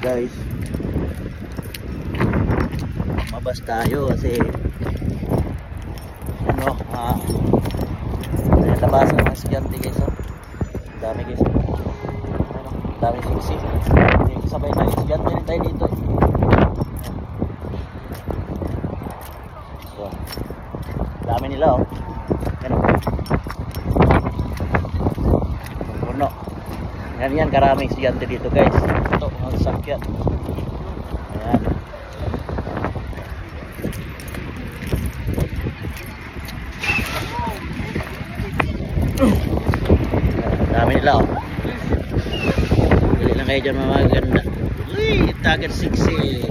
guys. Mabas tayo kasi ano, labasan ng estudyante guys. Dami guys. Dami siksi. Sabay tayo estudyante rin tayo dito. So, dami nila ano. Puno. Yan karaming estudyante dito guys. Ito mga sasakyan. Ayan. Dami nila Dili lang kayo dyan mga maganda. Uy, target 60.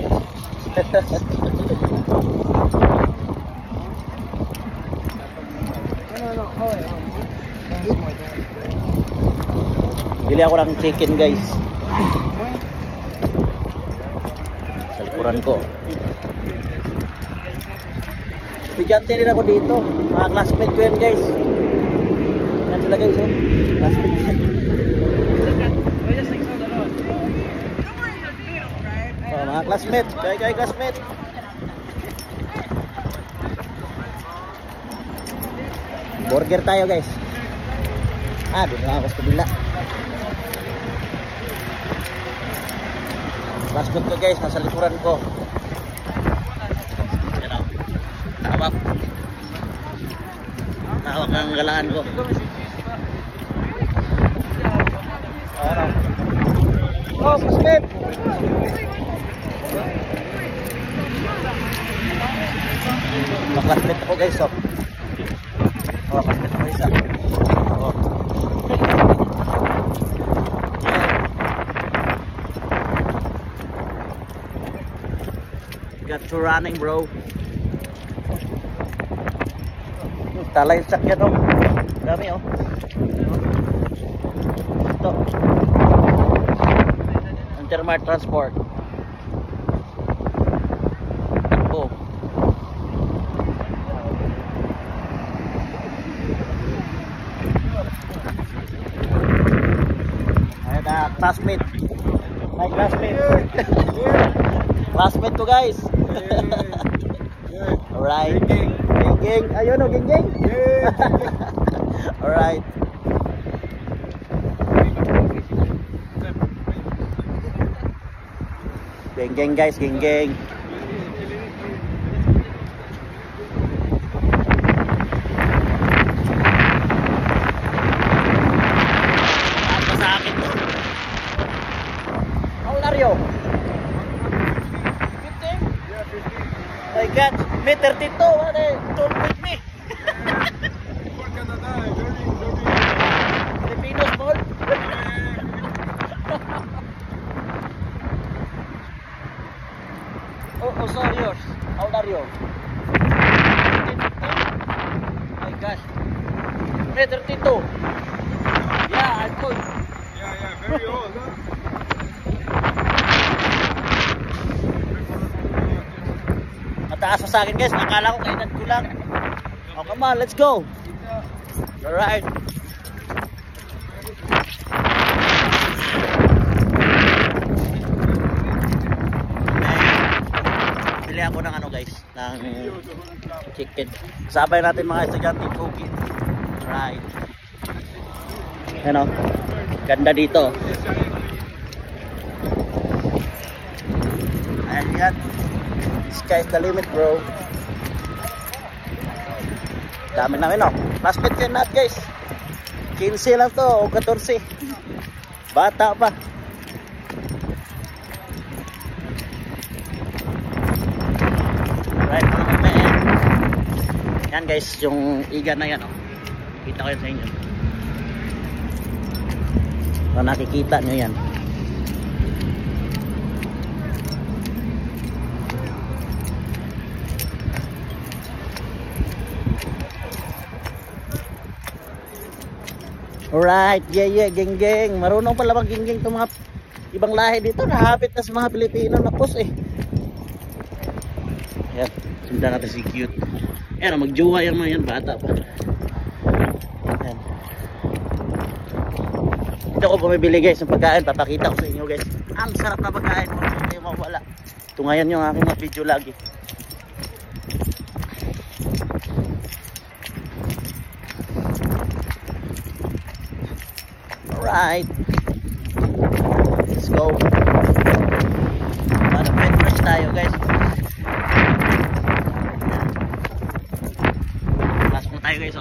Bili ako ng chicken guys. Sa likuran ko. Estudyante rin ako dito. Mga classmate ko yan guys. Yan sila guys. Classmate yan. Mga classmate. Kaya classmate. Burger tayo guys. Doon lang ako sa kabila. Classmate ko guys, nasa likuran ko. Yan o. Hawak. Hawak ng galaan ko. Oh, classmate! Classmate ako guys. Classmate ako isa. Got to running bro. Talay sakyan dami ito Intermart Transport. Takbo. Ayan na classmate. My classmate. Classmate ko guys. Alright. Geng. Ayun geng. Alright. Geng guys, geng. Apa sa akin to? How old are you? 15? Yeah, 15. My God, me 32, don't with me. Filipino small. Oh, sorry yours. How old are you? 15? My gosh. Me 32. Yeah, I'm good. Yeah, very old, huh? Mataas pa sa akin guys, nakala ko kaedad ko lang. Oh, come on, let's go. Alright. Bili ako ng guys, ng chicken. Sabay natin mga estudyante cookie. Alright. Ganda dito. Ayan. Sky's the limit bro. Dami namin classmate yan natin guys. 15 lang to o 14. Bata pa. Right, yan guys, yung iga na yan kita ko yan sa inyo. Kung nakikita nyo yan. Alright, yeah, geng. Marunong pala mag geng itong mga ibang lahi dito. Nahapit na sa mga Pilipino na pos Yan, sundan natin si cute. Ayan, magjowa yung mga yan, bata pa. Ayan. dito ako bumibili guys ng pagkain. Papakita ko sa inyo guys. Ang sarap na pagkain. Hindi mawala. Ito ngayon yung aking video lagi. Alright. Let's go. Friend fresh tayo guys. Last mo tayo guys.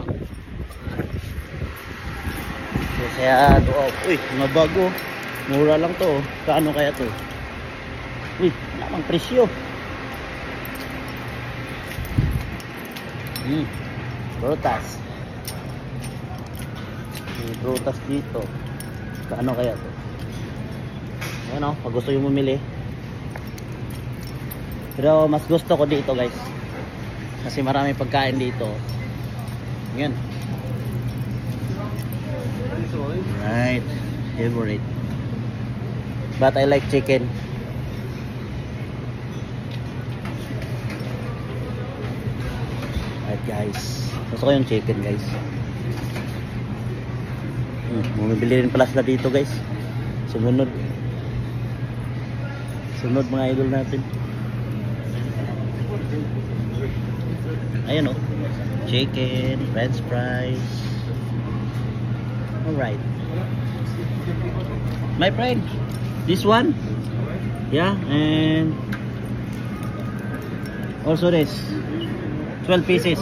Kaya doon, uy, mga bago. Mura lang to. Kaano kaya to? Uy, lamang presyo. Prutas. May prutas dito. Kaano kaya to? Ayan o, pag gusto yung bumili. Pero mas gusto ko dito guys. Kasi marami pagkain dito. Ayan. Right, favorite. But I like chicken. Right guys, gusto ko yung chicken guys. Bumibili rin pala sila dito guys. Sumunod mga idol natin. Ayan o, chicken, french fries. Alright. My friend, this one, yeah, and also this 12 pieces,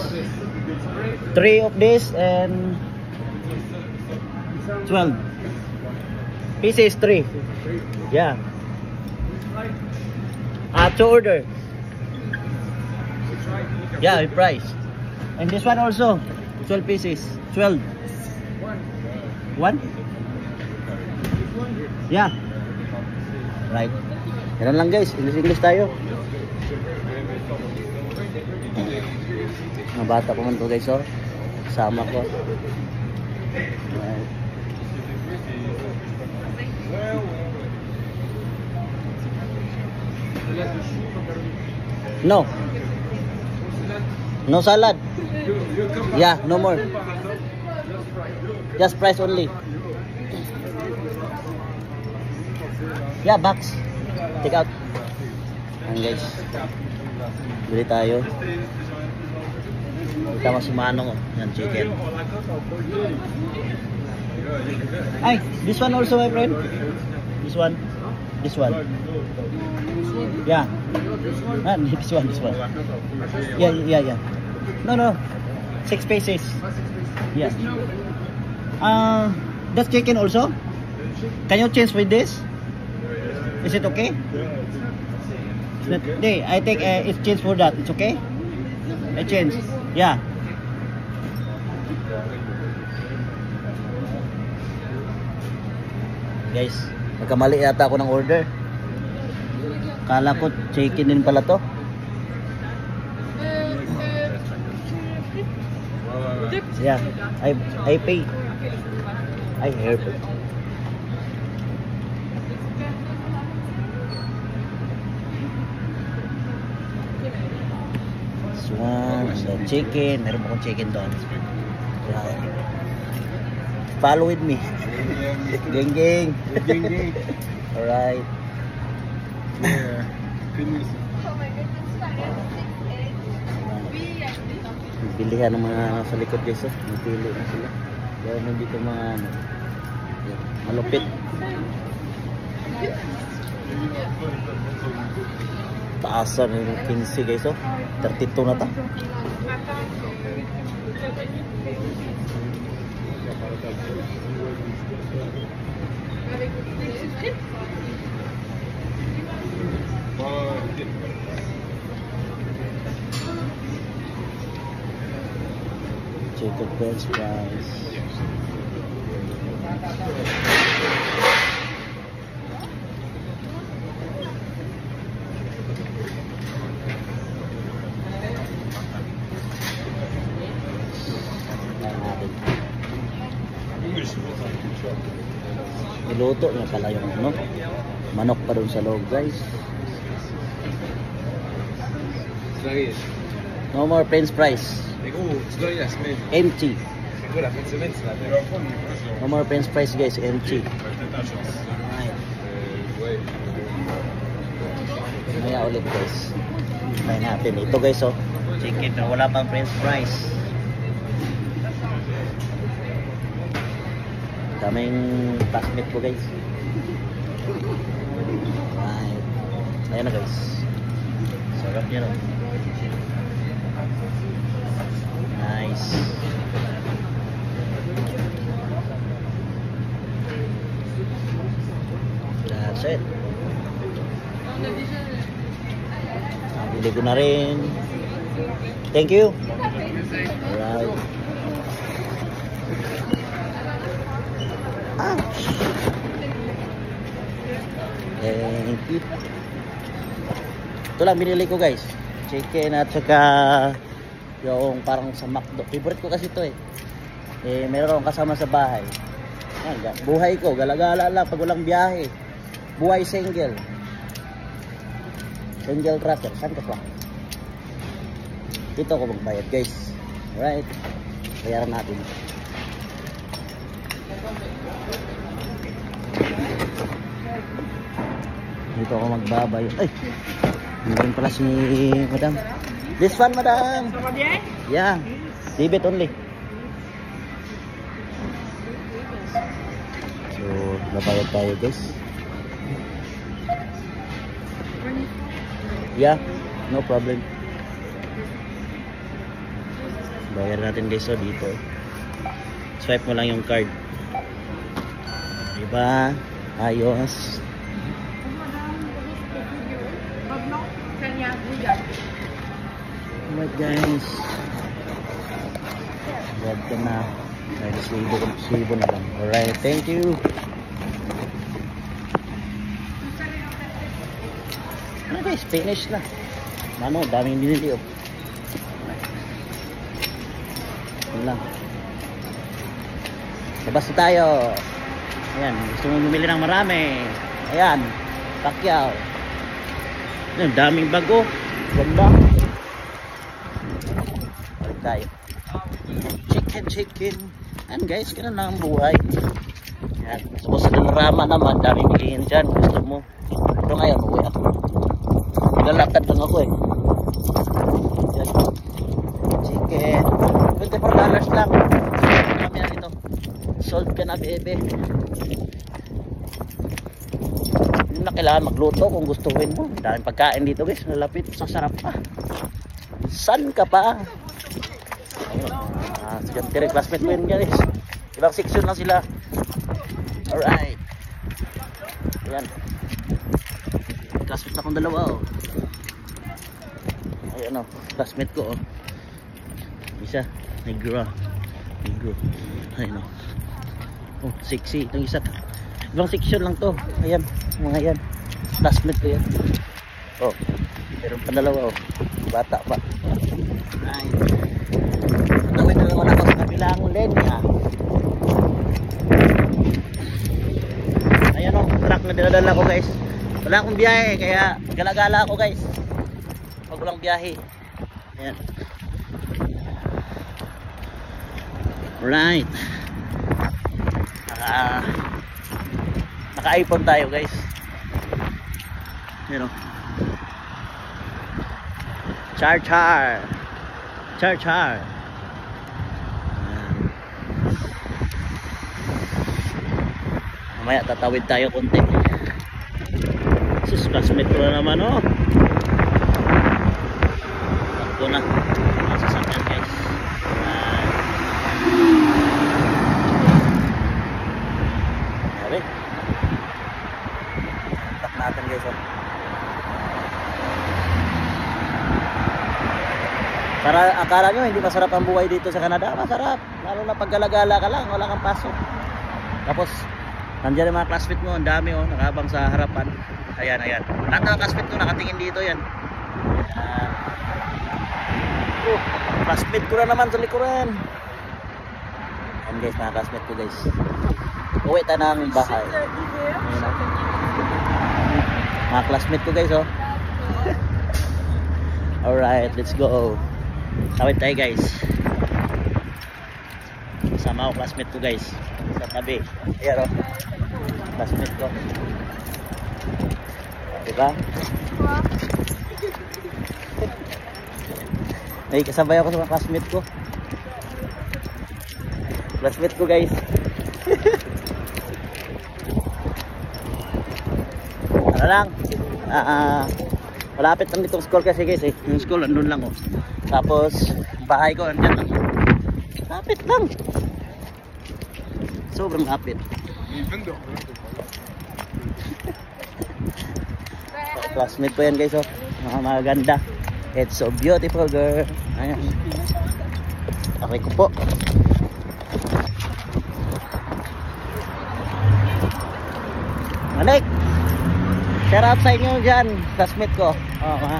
3 of this and 12 pieces, 3, yeah, to order, yeah, price, and this one also 12 pieces, 12 1? Yeah. Right. Ganun lang guys. English tayo. Mga bata pa man to guys oh. Kasama ko. Right. No. No salad. Yeah, no more. Just price only. Yeah, box. Take out. Ayan guys. Bili tayo. Tama si Manong. Yan, chicken. Ay, this one also my friend. This one. This one. Yeah. Ah, this one. Yeah. No. 6 pieces. Yes. That's chicken also? Can you change with this? Is it okay? Hey, I think it's change for that. It's okay? I change. Yeah. Guys, nagkamali yata ako ng order. Kala ko chicken din pala to. Yeah, I pay. I heard it. This one, the chicken. Meron akong chicken doon. Yeah. Follow with me. Geng. Alright. Yeah. Pilihan ng mga sa likod guys oh. Napili na sila. Gawin mo dito mga malupit. Taasan yung 15 guys oh. 32 na ta. Chicken french fries. Niluto na pala yung ano, manok pa dun sa loob guys. No more french fries. Oh, it's very nice, man. Empty. No more french fries guys, empty. Alright. Maya ulit guys. Try natin. Ito guys oh. Chicken na wala pang french fries. Daming classmate ko guys. Alright. Ayan na guys. Sarap yan oh. Nice. That's it. Bili ko na rin. Thank you. Alright. Ouch. Thank you. Ito lang binili ko guys. Chicken at saka yung parang sa McDo. Favorite ko kasi ito eh. Meron akong kasama sa bahay. Yan, buhay ko, gala-gala lang pag walang biyahe. Buhay single. Single tracker. Saan ka pa? Dito ako magbayad guys. Alright. Bayaran natin. Dito ako magbabayad. Ay! Meron pala si madam. This one madam. Yeah. Debit only. So, nabayad tayo guys. Yeah, no problem. Bayar natin guys so dito. Swipe mo lang yung card. Diba? Ayos. Alright guys. Bayad ka na. May sibo na lang. Alright, thank you. Ano guys, finish na. Ano, daming binili oh. Yun lang. Labas na tayo. Ayan, gusto mo bumili ng marami. Ayan, Pacquiao. Ayan, daming bago. Ganda. Balik tayo. Chicken. Ayan guys, ganun lang ang buhay. Ayan, gusto sa Dollarama naman, daming bilihin dyan. Gusto mo. Pero ngayon, uwi ako. Naglalakad lang ako eh. Ayan. Chicken. $24 lang. Marami na ito. Sold ka na bebe. Hindi na kailangan magluto kung gustuhin mo. Daming pagkain dito guys. Malapit. Sasarap pa. San ka pa? Sige, classmate ko yun guys. Ibang section lang sila. Alright. Ayan. Classmate na akong dalawa oh. Ayan oh. Classmate ko oh. Isa. Negro. Ayan oh. Oh, sexy. Itong isa. Ibang section lang to. Ayan. Mga yan. Classmate ko yan. Oh. Meron pa dalawa oh. Bata pa. Alright. Tawid na naman ako sa kabilang lenya. Ayan o, truck na dinadala ko guys. Wala akong biyahe, kaya gala-gala ako guys. Pag walang biyahe. Ayan. Alright. Naka-iPhone tayo guys. Ayan o. Char. Mamaya tatawid tayo konti. Sus, classmate ko na naman oh. Takbo na. Masasakyan guys. Sabi. Tak natin guys oh. Akala nyo hindi masarap ang buhay dito sa Canada? Masarap. Lalo na pag gala-gala ka lang, wala kang pasok. Tapos nandiyan yung mga classmate mo, ang dami oh, nakabang sa harapan. Ayan. Lahat ng classmate ko nakatingin dito yan. Classmate ko na naman sa likuran. Ayan guys, mga classmate ko guys. Uwi tayo ng bahay. Ayan, mga classmate ko guys oh. Alright, let's go. Tawid tayo guys. Kasama ko classmate ko guys. Sa tabi. Ayan o. Classmate ko. Diba? Ay, kasabay ako sa mga classmate ko. Classmate ko guys. Ano lang? Malapit lang ditong school kasi guys eh. Yung school andun lang oh. Tapos bahay ko andyan lang. Lapit lang. Sobrang lapit. Classmate ko yan guys oh. Mga maganda. It's so beautiful girl. Ayan. Okay ko po. Manik! Shout out sa inyo dyan, classmate ko. Oh, mga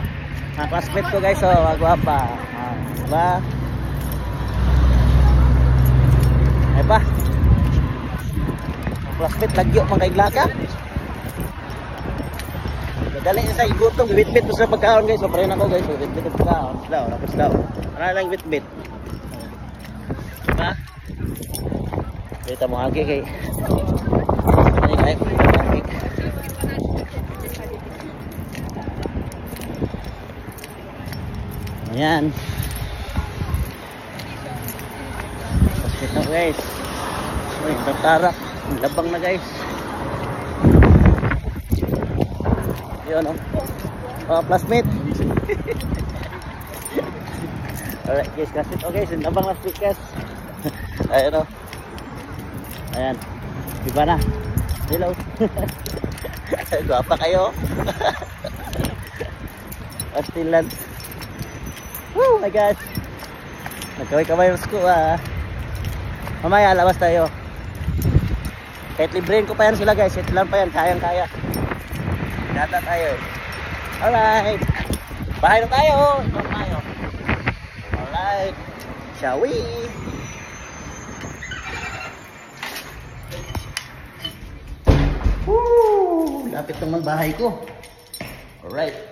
classmate ko guys, oh, mga guwapa. Diba? Ay pa. Classmate, lagyo mga kaiglaka. Dali sa igutong, bit-bit mo sa pagkaon guys. Paparin ako guys, bit-bit sa pagkaon. Slaw, tapos slaw. Ano lang bit-bit? Diba? Kita mo hagi kay. Ay, kaya ko hagi. Ayan. Basket na guys. Uy, tarak. Labang na guys. Yun o. Oh, classmate. Alright guys, classmate. Okay, labang na classmate. Ayan o. Ayan. Diba na? Hello. Guwapa kayo. Pastilan. Oh my gosh. Nagkaway-kaway ko mamaya labas tayo. Kahit librein ko pa yan sila guys. Ito lang pa yan. Kayang-kaya. Data tayo. Alright. Bahay na tayo. Ito tayo. Alright. Shall we? Woo! Lapit naman bahay ko. Alright.